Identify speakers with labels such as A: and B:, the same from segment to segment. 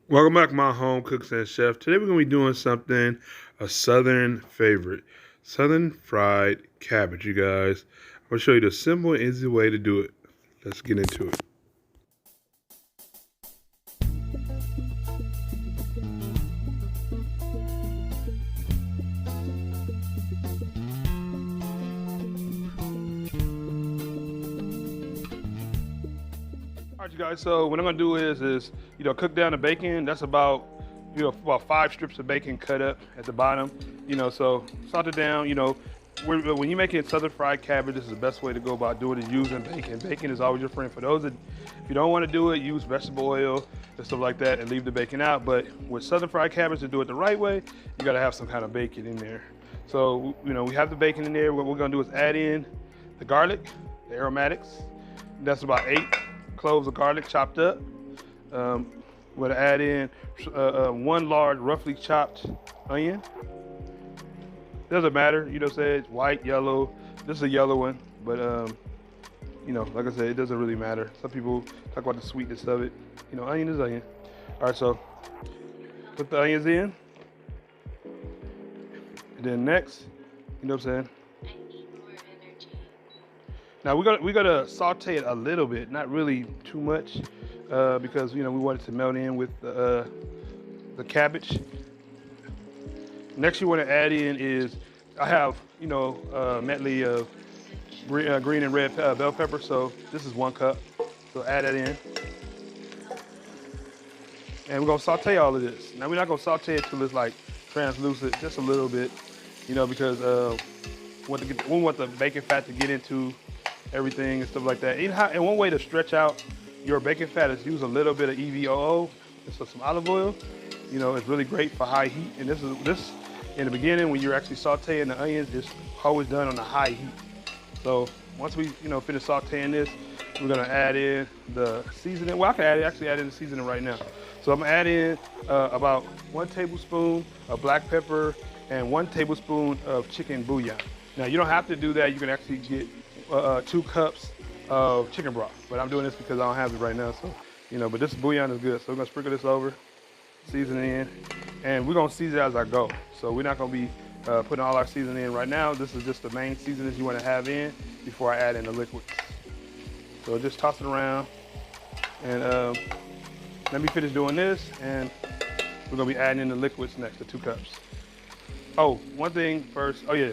A: Welcome back, my home cooks and chef. Today we're gonna be doing something a southern favorite, southern fried cabbage. You guys, I'm gonna show you the simple and easy way to do it. Let's get into it. All right, you guys. So what I'm gonna do is cook down the bacon. That's about about 5 strips of bacon cut up at the bottom. So salt it down. When you make it southern fried cabbage, this is the best way to go about doing it, using bacon. Bacon is always your friend. For those that, if you don't want to do it, use vegetable oil and stuff like that and leave the bacon out. But with southern fried cabbage, to do it the right way, you gotta have some kind of bacon in there. So, we have the bacon in there. What we're gonna do is add in the garlic, the aromatics. That's about 8 cloves of garlic chopped up. We're gonna add in one large, roughly chopped onion. Doesn't matter, say it's white, yellow. This is a yellow one, but like I said, it doesn't really matter. Some people talk about the sweetness of it. Onion is onion. All right, so put the onions in, and then next, you know what I'm saying? Now we gotta saute it a little bit, not really too much, because we want it to melt in with the cabbage. Next, you want to add in is I have medley of green and red bell pepper. So this is 1 cup. So add that in, and we're gonna saute all of this. Now we're not gonna saute it till it's like translucent, just a little bit, because we want the bacon fat to get into everything and stuff like that. And one way to stretch out your bacon fat is use a little bit of EVOO, so some olive oil. It's really great for high heat. And this in the beginning when you're actually sauteing the onions, it's always done on a high heat. So once we finish sauteing this, we're gonna add in the seasoning. Well, I can actually add in the seasoning right now. So I'm gonna add in about 1 tablespoon of black pepper and 1 tablespoon of chicken bouillon. Now you don't have to do that. You can actually get 2 cups of chicken broth, but I'm doing this because I don't have it right now. So, but this bouillon is good. So we're gonna sprinkle this over, season it in, and we're gonna season it as I go. So we're not gonna be putting all our seasoning in right now. This is just the main seasonings you wanna have in before I add in the liquids. So just toss it around, and let me finish doing this, and we're gonna be adding in the liquids next, the 2 cups. Oh, one thing first. Oh yeah.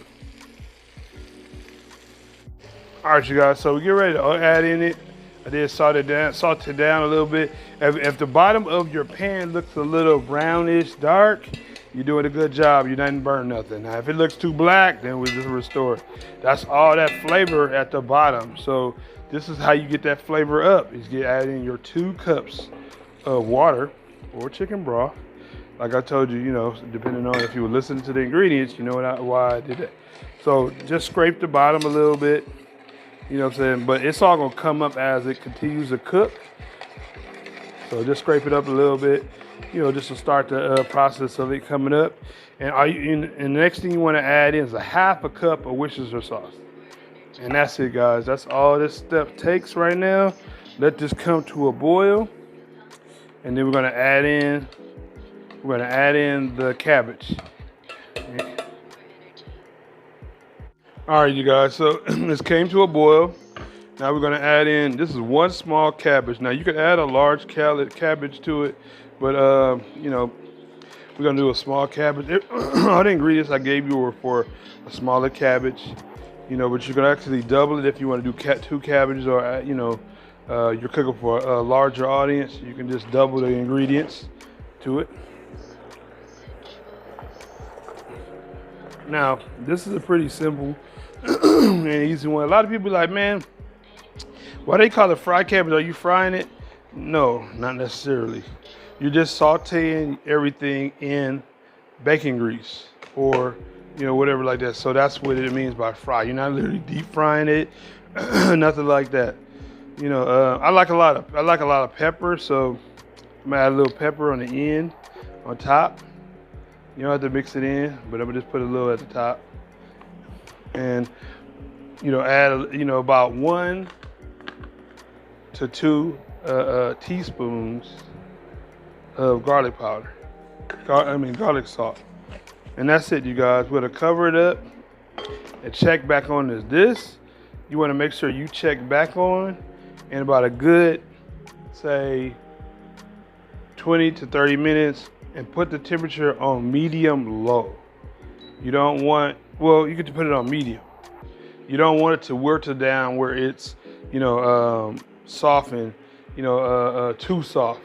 A: All right, you guys, so we get ready to add in it. I did salt it down a little bit. If the bottom of your pan looks a little brownish dark, you're doing a good job. You didn't burn nothing. Now, if it looks too black, then we just restore it. That's all that flavor at the bottom. So this is how you get that flavor up, is you add in your 2 cups of water or chicken broth. Like I told you, depending on if you were listening to the ingredients, you know why I did that. So just scrape the bottom a little bit. You know what I'm saying? But it's all gonna come up as it continues to cook. So just scrape it up a little bit, just to start the process of it coming up. And the next thing you want to add in is a 1/2 cup of Worcestershire sauce. And that's it, guys. That's all this stuff takes right now. Let this come to a boil, and then we're gonna add in the cabbage. All right, you guys, so this came to a boil. Now we're gonna add in, this is 1 small cabbage. Now you could add a large cabbage to it, but we're gonna do a small cabbage. All the ingredients I gave you were for a smaller cabbage, but you can actually double it if you wanna do 2 cabbages, or you're cooking for a larger audience. You can just double the ingredients to it. Now, this is a pretty simple and easy one. A lot of people are like, man, why they call it fried cabbage? Are you frying it? No, not necessarily. You're just sauteing everything in bacon grease or whatever like that. So that's what it means by fry. You're not literally deep frying it, nothing like that. I like a lot of pepper, so I'm gonna add a little pepper on the end, on top. You don't have to mix it in, but I'm gonna just put a little at the top, and add about 1 to 2 teaspoons of garlic powder. Garlic salt. And that's it, you guys. We're gonna cover it up and check back on this. You want to make sure you check back on in about a good, say, 20 to 30 minutes, and put the temperature on medium low. You don't want, well, you can put it on medium. You don't want it to wilter down where it's, softened, too soft.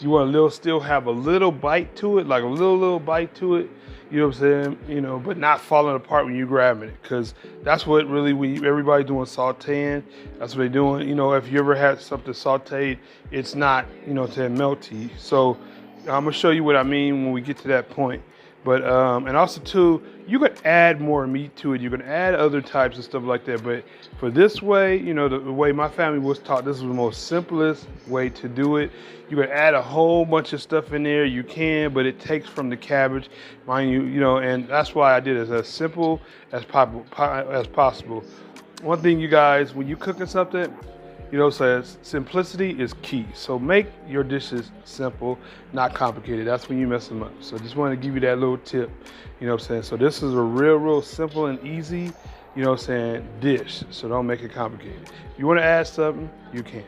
A: You want to still have a little bite to it, like a little bite to it. You know what I'm saying? But not falling apart when you grabbing it, because that's what really everybody doing sauteing. That's what they're doing. If you ever had something sauteed, it's not to melty. So I'm gonna show you what I mean when we get to that point. But and also too, you could add more meat to it. You can add other types of stuff like that. But for this way, the way my family was taught, this was the most simplest way to do it. You can add a whole bunch of stuff in there. You can, but it takes from the cabbage, mind you. And that's why I did it as simple as possible. One thing, you guys, when you cooking something, says simplicity is key. So make your dishes simple, not complicated. That's when you mess them up. So just wanted to give you that little tip, So this is a real simple and easy, dish. So don't make it complicated. If you want to add something, you can.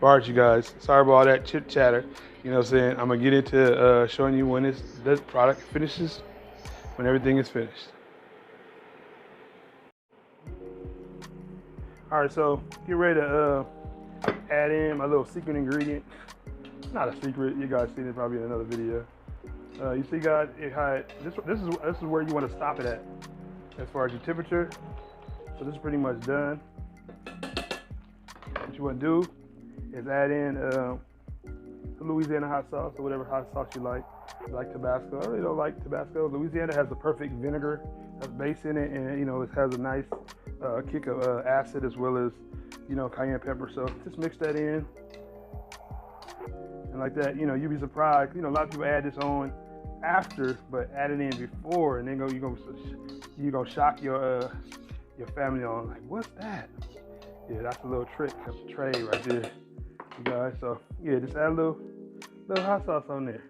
A: All right, you guys, sorry about all that chit chatter. I'm gonna get into showing you when the product finishes, when everything is finished. All right, so get ready to add in my little secret ingredient. Not a secret, you guys seen it probably in another video. You see, guys, this is where you want to stop it at, as far as your temperature. So this is pretty much done. What you want to do is add in some Louisiana hot sauce, or whatever hot sauce you like. You like Tabasco? I really don't like Tabasco. Louisiana has the perfect vinegar that's based in it, and it has a nice kick of acid, as well as cayenne pepper. So just mix that in, and like that, you'd be surprised. A lot of people add this on after, but add it in before, and then you're gonna shock your family on, like, what's that? Yeah, that's a little trick of the trade right there, you guys. So yeah, just add a little hot sauce on there.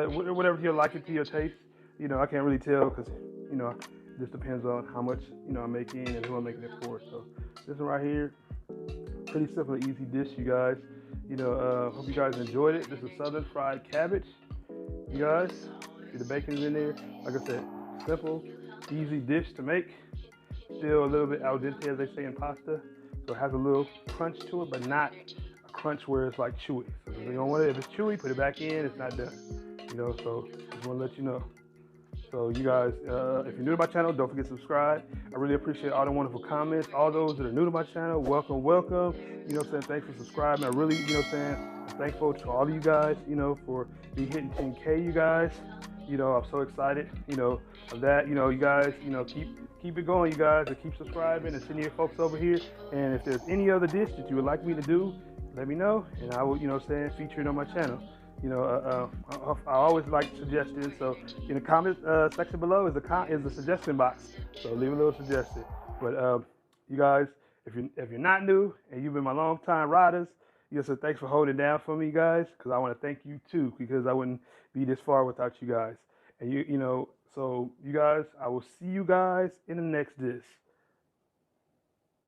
A: Whatever you like it to your taste. I can't really tell, because it just depends on how much I'm making and who I'm making it for. So this one right here, pretty simple, easy dish, you guys. Hope you guys enjoyed it. This is Southern fried cabbage, you guys. See, the bacon is in there. Like I said, simple, easy dish to make. Still a little bit al dente, as they say in pasta. So it has a little crunch to it, but not a crunch where it's like chewy. So if you don't want it, if it's chewy, put it back in. It's not done. So just want to let you know. So you guys, if you're new to my channel, don't forget to subscribe. I really appreciate all the wonderful comments. All those that are new to my channel, welcome. Thanks for subscribing. I really, I'm thankful to all of you guys, for me hitting 10K, you guys. I'm so excited, of that. You guys, keep it going, you guys, and keep subscribing and sending your folks over here. And if there's any other dish that you would like me to do, let me know, and I will, feature it on my channel. I always like suggestions. So in the comment section below is the suggestion box. So leave a little suggestion. But you guys, if you're not new and you've been my long time riders, so thanks for holding it down for me, guys. Because I want to thank you too, because I wouldn't be this far without you guys. And so you guys, I will see you guys in the next dish.